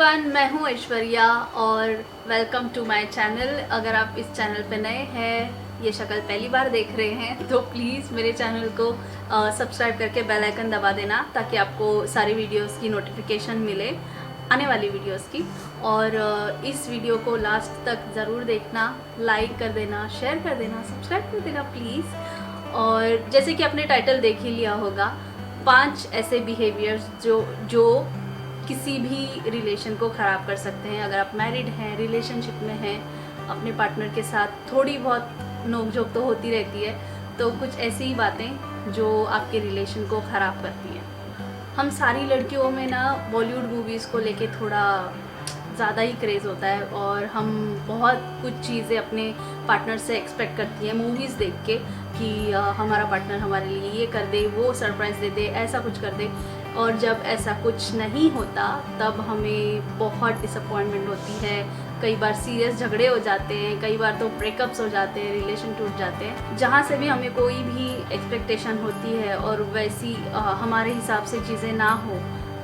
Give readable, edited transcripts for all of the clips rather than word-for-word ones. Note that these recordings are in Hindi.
एवरीवन, मैं हूँ ऐश्वर्या और वेलकम टू माय चैनल। अगर आप इस चैनल पे नए हैं, ये शक्ल पहली बार देख रहे हैं, तो प्लीज़ मेरे चैनल को सब्सक्राइब करके बेल आइकन दबा देना ताकि आपको सारी वीडियोस की नोटिफिकेशन मिले, आने वाली वीडियोस की। और इस वीडियो को लास्ट तक ज़रूर देखना, लाइक कर देना, शेयर कर देना, सब्सक्राइब कर देना प्लीज़। और जैसे कि आपने टाइटल देख ही लिया होगा, 5 ऐसे बिहेवियर्स जो किसी भी रिलेशन को ख़राब कर सकते हैं। अगर आप मैरिड हैं, रिलेशनशिप में हैं, अपने पार्टनर के साथ थोड़ी बहुत नोक-झोंक तो होती रहती है, तो कुछ ऐसी ही बातें जो आपके रिलेशन को ख़राब करती हैं। हम सारी लड़कियों में ना बॉलीवुड मूवीज़ को लेके थोड़ा ज़्यादा ही क्रेज़ होता है और हम बहुत कुछ चीज़ें अपने पार्टनर से एक्सपेक्ट करती हैं मूवीज़ देख के कि हमारा पार्टनर हमारे लिए ये कर दे, वो सरप्राइज़ दे दे, ऐसा कुछ कर दे। और जब ऐसा कुछ नहीं होता तब हमें बहुत डिसअपॉइंटमेंट होती है। कई बार सीरियस झगड़े हो जाते हैं, कई बार तो ब्रेकअप्स हो जाते हैं, रिलेशन टूट जाते हैं। जहाँ से भी हमें कोई भी एक्सपेक्टेशन होती है और वैसी हमारे हिसाब से चीज़ें ना हो,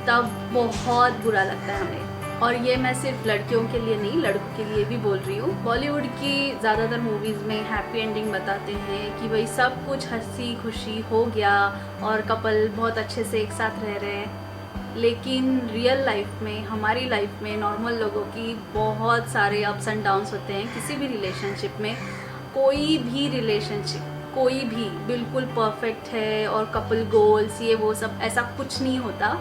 तब बहुत बुरा लगता है हमें। और ये मैं सिर्फ लड़कियों के लिए नहीं, लड़कों के लिए भी बोल रही हूँ। बॉलीवुड की ज़्यादातर मूवीज़ में हैप्पी एंडिंग बताते हैं कि भाई सब कुछ हंसी खुशी हो गया और कपल बहुत अच्छे से एक साथ रह रहे हैं। लेकिन रियल लाइफ में, हमारी लाइफ में, नॉर्मल लोगों की बहुत सारे अप्स एंड डाउन्स होते हैं। किसी भी रिलेशनशिप में, कोई भी रिलेशनशिप कोई भी बिल्कुल परफेक्ट है और कपल गोल्स ये वो सब ऐसा कुछ नहीं होता।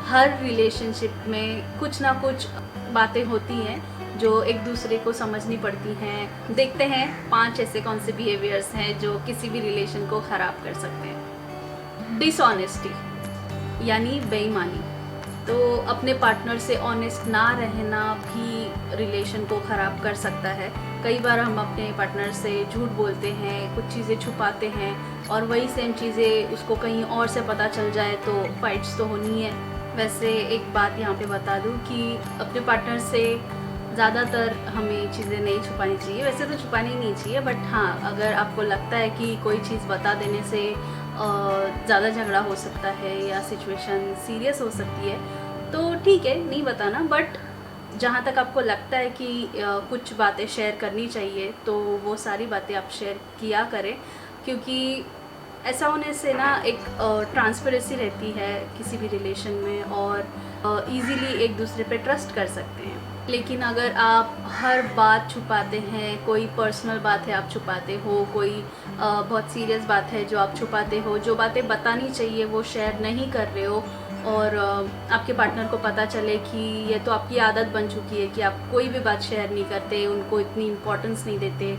हर रिलेशनशिप में कुछ ना कुछ बातें होती हैं जो एक दूसरे को समझनी पड़ती हैं। देखते हैं 5 ऐसे कौन से बिहेवियर्स हैं जो किसी भी रिलेशन को ख़राब कर सकते हैं। डिसऑनेस्टी यानी बेईमानी। तो अपने पार्टनर से ऑनेस्ट ना रहना भी रिलेशन को ख़राब कर सकता है। कई बार हम अपने पार्टनर से झूठ बोलते हैं, कुछ चीज़ें छुपाते हैं और वही सेम चीज़ें उसको कहीं और से पता चल जाए तो फाइट्स तो होनी है। वैसे एक बात यहाँ पे बता दूँ कि अपने पार्टनर से ज़्यादातर हमें चीज़ें नहीं छुपानी चाहिए। वैसे तो छुपानी नहीं चाहिए, बट हाँ, अगर आपको लगता है कि कोई चीज़ बता देने से ज़्यादा झगड़ा हो सकता है या सिचुएशन सीरियस हो सकती है तो ठीक है, नहीं बताना। बट जहाँ तक आपको लगता है कि कुछ बातें शेयर करनी चाहिए तो वो सारी बातें आप शेयर किया करें, क्योंकि ऐसा होने से ना एक ट्रांसपेरेंसी रहती है किसी भी रिलेशन में और इजीली एक दूसरे पे ट्रस्ट कर सकते हैं। लेकिन अगर आप हर बात छुपाते हैं, कोई पर्सनल बात है आप छुपाते हो, कोई बहुत सीरियस बात है जो आप छुपाते हो, जो बातें बतानी चाहिए वो शेयर नहीं कर रहे हो और आपके पार्टनर को पता चले कि ये तो आपकी आदत बन चुकी है कि आप कोई भी बात शेयर नहीं करते, उनको इतनी इम्पोर्टेंस नहीं देते,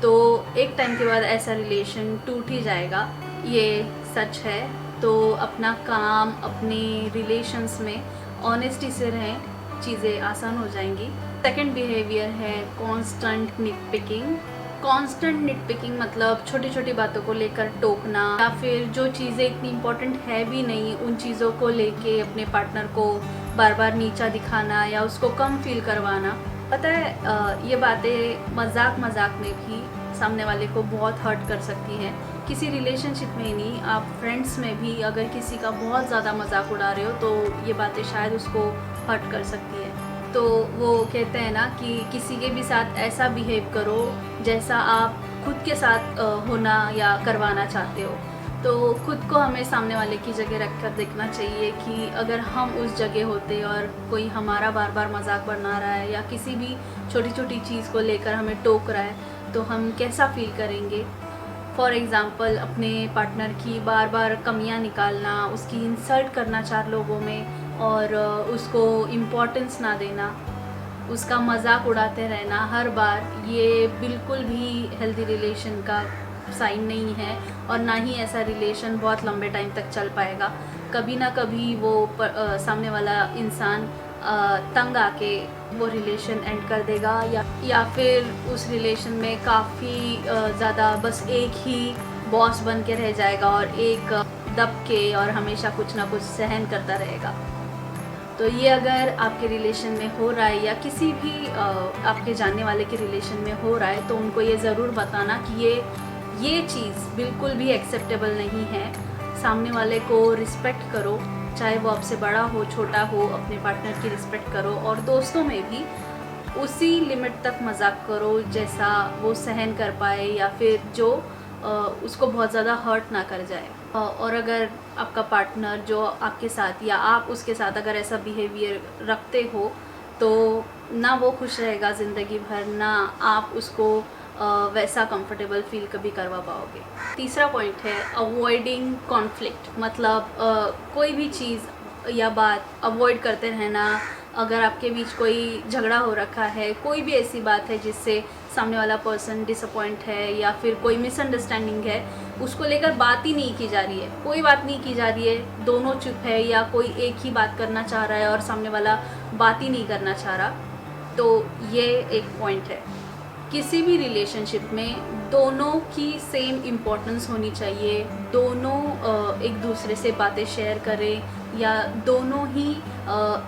तो एक टाइम के बाद ऐसा रिलेशन टूट ही जाएगा। ये सच है। तो अपना काम, अपने रिलेशंस में ऑनेस्टी से रहें, चीज़ें आसान हो जाएंगी। सेकंड बिहेवियर है कांस्टेंट निटपिकिंग। कांस्टेंट निटपिकिंग मतलब छोटी छोटी बातों को लेकर टोकना या फिर जो चीज़ें इतनी इम्पोर्टेंट है भी नहीं उन चीज़ों को लेके अपने पार्टनर को बार बार नीचा दिखाना या उसको कम फील करवाना। पता है ये बातें मजाक में भी सामने वाले को बहुत हर्ट कर सकती हैं। किसी रिलेशनशिप में ही नहीं, आप फ्रेंड्स में भी अगर किसी का बहुत ज़्यादा मजाक उड़ा रहे हो तो ये बातें शायद उसको हर्ट कर सकती है। तो वो कहते हैं ना कि किसी के भी साथ ऐसा बिहेव करो जैसा आप खुद के साथ होना या करवाना चाहते हो। तो खुद को हमें सामने वाले की जगह रख कर देखना चाहिए कि अगर हम उस जगह होते और कोई हमारा बार बार मजाक बना रहा है या किसी भी छोटी छोटी चीज़ को लेकर हमें टोक रहा है तो हम कैसा फील करेंगे। फॉर एग्ज़ाम्पल, अपने पार्टनर की बार बार कमियां निकालना, उसकी इंसल्ट करना 4 लोगों में और उसको इम्पोर्टेंस ना देना, उसका मजाक उड़ाते रहना हर बार, ये बिल्कुल भी हेल्दी रिलेशन का साइन नहीं है और ना ही ऐसा रिलेशन बहुत लंबे टाइम तक चल पाएगा। कभी ना कभी वो सामने वाला इंसान तंग आके वो रिलेशन एंड कर देगा या फिर उस रिलेशन में काफ़ी ज़्यादा बस एक ही बॉस बन के रह जाएगा और एक दब के और हमेशा कुछ ना कुछ सहन करता रहेगा। तो ये अगर आपके रिलेशन में हो रहा है या किसी भी आपके जानने वाले के रिलेशन में हो रहा है तो उनको ये ज़रूर बताना कि ये चीज़ बिल्कुल भी एक्सेप्टेबल नहीं है। सामने वाले को रिस्पेक्ट करो, चाहे वो आपसे बड़ा हो छोटा हो, अपने पार्टनर की रिस्पेक्ट करो। और दोस्तों में भी उसी लिमिट तक मजाक करो जैसा वो सहन कर पाए, या फिर जो उसको बहुत ज़्यादा हर्ट ना कर जाए। और अगर आपका पार्टनर जो आपके साथ या आप उसके साथ अगर ऐसा बिहेवियर रखते हो तो ना वो खुश रहेगा ज़िंदगी भर, ना आप उसको वैसा कंफर्टेबल फील कभी करवा पाओगे। तीसरा पॉइंट है अवॉइडिंग कॉन्फ्लिक्ट, मतलब कोई भी चीज़ या बात अवॉइड करते रहना। अगर आपके बीच कोई झगड़ा हो रखा है, कोई भी ऐसी बात है जिससे सामने वाला पर्सन डिसअपॉइंट है या फिर कोई मिसअंडरस्टैंडिंग है, उसको लेकर बात ही नहीं की जा रही है, कोई बात नहीं की जा रही है, दोनों चुप है या कोई एक ही बात करना चाह रहा है और सामने वाला बात ही नहीं करना चाह रहा, तो ये एक पॉइंट है। किसी भी रिलेशनशिप में दोनों की सेम इम्पोर्टेंस होनी चाहिए, दोनों एक दूसरे से बातें शेयर करें, या दोनों ही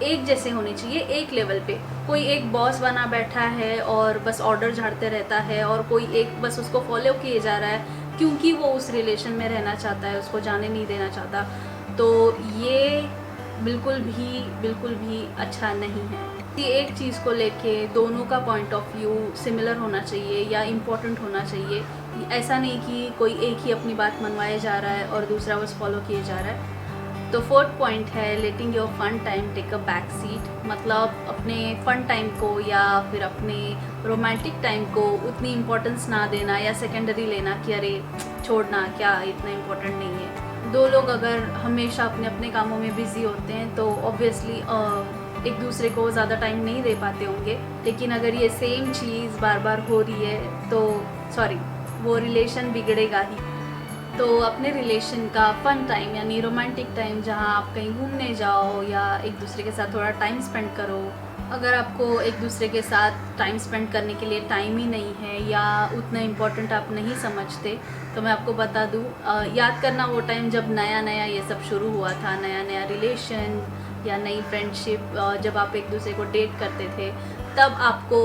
एक जैसे होने चाहिए, एक लेवल पे। कोई एक बॉस बना बैठा है और बस ऑर्डर झाड़ते रहता है, और कोई एक बस उसको फॉलो किए जा रहा है क्योंकि वो उस रिलेशन में रहना चाहता है, उसको जाने नहीं देना चाहता, तो ये बिल्कुल भी अच्छा नहीं है। एक चीज़ को लेके दोनों का पॉइंट ऑफ व्यू सिमिलर होना चाहिए या इम्पोर्टेंट होना चाहिए। ऐसा नहीं कि कोई एक ही अपनी बात मनवाया जा रहा है और दूसरा बस फॉलो किए जा रहा है। तो फोर्थ पॉइंट है letting your fun time take a back seat, मतलब अपने फन टाइम को या फिर अपने रोमांटिक टाइम को उतनी इम्पोर्टेंस ना देना या सेकेंडरी लेना कि अरे छोड़ना, क्या इतना इम्पोर्टेंट नहीं है। दो लोग अगर हमेशा अपने अपने कामों में बिज़ी होते हैं तो ऑब्वियसली एक दूसरे को ज़्यादा टाइम नहीं दे पाते होंगे, लेकिन अगर ये सेम चीज़ बार बार हो रही है तो वो रिलेशन बिगड़ेगा ही। तो अपने रिलेशन का फ़न टाइम यानी रोमांटिक टाइम, जहाँ आप कहीं घूमने जाओ या एक दूसरे के साथ थोड़ा टाइम स्पेंड करो। अगर आपको एक दूसरे के साथ टाइम स्पेंड करने के लिए टाइम ही नहीं है या उतना इम्पोर्टेंट आप नहीं समझते, तो मैं आपको बता दूँ, याद करना वो टाइम जब नया नया ये सब शुरू हुआ था, नया नया रिलेशन या नई फ्रेंडशिप, जब आप एक दूसरे को डेट करते थे, तब आपको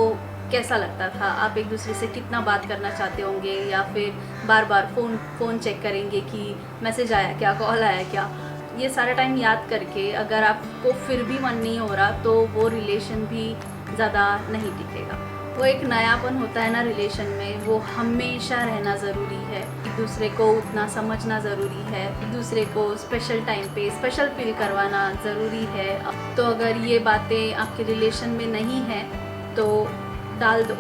कैसा लगता था, आप एक दूसरे से कितना बात करना चाहते होंगे, या फिर बार बार फ़ोन चेक करेंगे कि मैसेज आया क्या, कॉल आया क्या। ये सारा टाइम याद करके अगर आपको फिर भी मन नहीं हो रहा तो वो रिलेशन भी ज़्यादा नहीं टिकेगा। वो एक नयापन होता है ना रिलेशन में, वो हमेशा रहना ज़रूरी है। एक दूसरे को उतना समझना ज़रूरी है, एक दूसरे को स्पेशल टाइम पे स्पेशल फील करवाना ज़रूरी है। तो अगर ये बातें आपके रिलेशन में नहीं हैं तो डाल दो।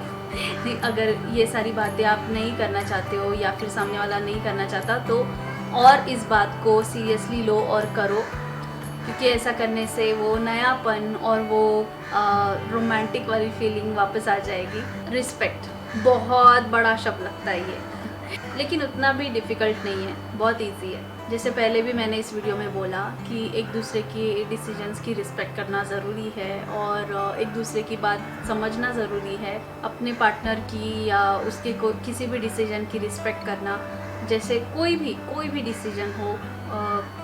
अगर ये सारी बातें आप नहीं करना चाहते हो या फिर सामने वाला नहीं करना चाहता, तो और इस बात को सीरियसली लो और करो, क्योंकि ऐसा करने से वो नयापन और वो रोमांटिक वाली फीलिंग वापस आ जाएगी। रिस्पेक्ट बहुत बड़ा शब्द लगता है ये, लेकिन उतना भी डिफ़िकल्ट नहीं है, बहुत इजी है। जैसे पहले भी मैंने इस वीडियो में बोला कि एक दूसरे की डिसीजंस की रिस्पेक्ट करना ज़रूरी है और एक दूसरे की बात समझना ज़रूरी है। अपने पार्टनर की या उसके किसी भी डिसीजन की रिस्पेक्ट करना, जैसे कोई भी डिसीजन हो,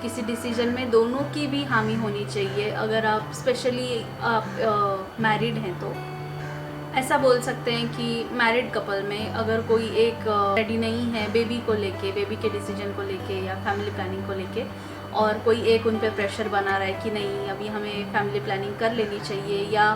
किसी डिसीजन में दोनों की भी हामी होनी चाहिए। अगर आप स्पेशली आप मैरिड हैं तो ऐसा बोल सकते हैं कि मैरिड कपल में अगर कोई एक रेडी नहीं है बेबी को लेके, बेबी के डिसीजन को लेके या फैमिली प्लानिंग को लेके, और कोई एक उन पे प्रेशर बना रहा है कि नहीं अभी हमें फैमिली प्लानिंग कर लेनी चाहिए, या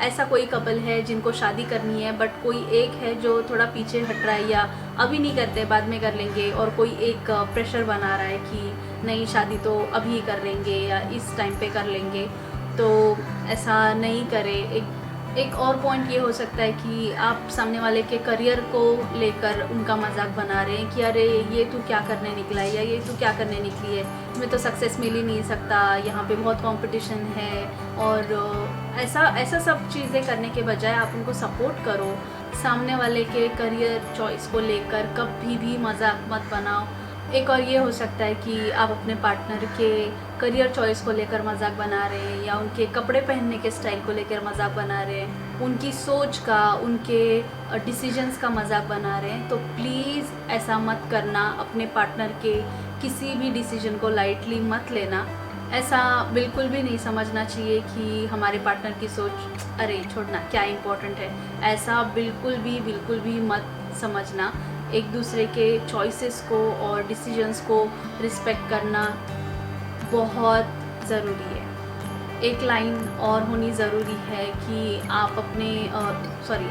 ऐसा कोई कपल है जिनको शादी करनी है बट कोई एक है जो थोड़ा पीछे हट रहा है या अभी नहीं करते बाद में कर लेंगे, और कोई एक प्रेशर बना रहा है कि नहीं शादी तो अभी कर लेंगे या इस टाइम पे कर लेंगे, तो ऐसा नहीं करें। एक और पॉइंट ये हो सकता है कि आप सामने वाले के करियर को लेकर उनका मजाक बना रहे हैं कि अरे ये तू क्या करने निकला है या ये तू क्या करने निकली है, तुम्हें तो सक्सेस मिल ही नहीं सकता, यहाँ पे बहुत कंपटीशन है। और ऐसा सब चीज़ें करने के बजाय आप उनको सपोर्ट करो। सामने वाले के करियर चॉइस को लेकर कभी भी मजाक मत बनाओ। एक और ये हो सकता है कि आप अपने पार्टनर के करियर चॉइस को लेकर मजाक बना रहे हैं या उनके कपड़े पहनने के स्टाइल को लेकर मजाक बना रहे हैं, उनकी सोच का, उनके डिसीजंस का मजाक बना रहे हैं, तो प्लीज़ ऐसा मत करना। अपने पार्टनर के किसी भी डिसीजन को लाइटली मत लेना। ऐसा बिल्कुल भी नहीं समझना चाहिए कि हमारे पार्टनर की सोच अरे छोड़ना क्या इम्पोर्टेंट है, ऐसा बिल्कुल भी मत समझना। एक दूसरे के चॉइसेस को और डिसीजंस को रिस्पेक्ट करना बहुत ज़रूरी है। एक लाइन और होनी ज़रूरी है कि आप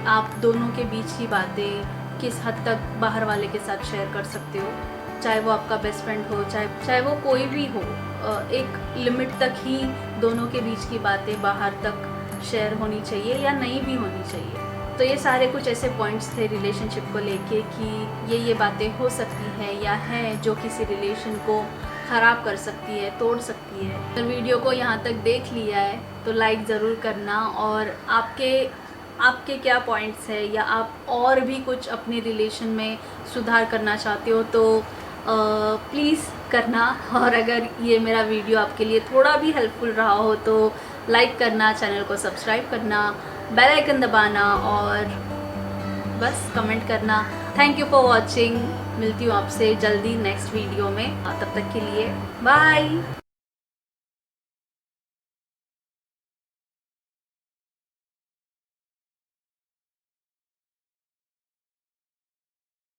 आप दोनों के बीच की बातें किस हद तक बाहर वाले के साथ शेयर कर सकते हो, चाहे वो आपका बेस्ट फ्रेंड हो, चाहे वो कोई भी हो। एक लिमिट तक ही दोनों के बीच की बातें बाहर तक शेयर होनी चाहिए या नहीं भी होनी चाहिए। तो ये सारे कुछ ऐसे पॉइंट्स थे रिलेशनशिप को लेके कि ये बातें हो सकती है या है जो किसी रिलेशन को ख़राब कर सकती है, तोड़ सकती है। अगर वीडियो को यहाँ तक देख लिया है तो लाइक ज़रूर करना, और आपके क्या पॉइंट्स है या आप और भी कुछ अपने रिलेशन में सुधार करना चाहते हो तो प्लीज़ करना। और अगर ये मेरा वीडियो आपके लिए थोड़ा भी हेल्पफुल रहा हो तो लाइक करना, चैनल को सब्सक्राइब करना, बेल आइकन दबाना और बस कमेंट करना। Thank you for watching. मिलती हूँ आपसे जल्दी नेक्स्ट वीडियो में। तब तक के लिए बाय।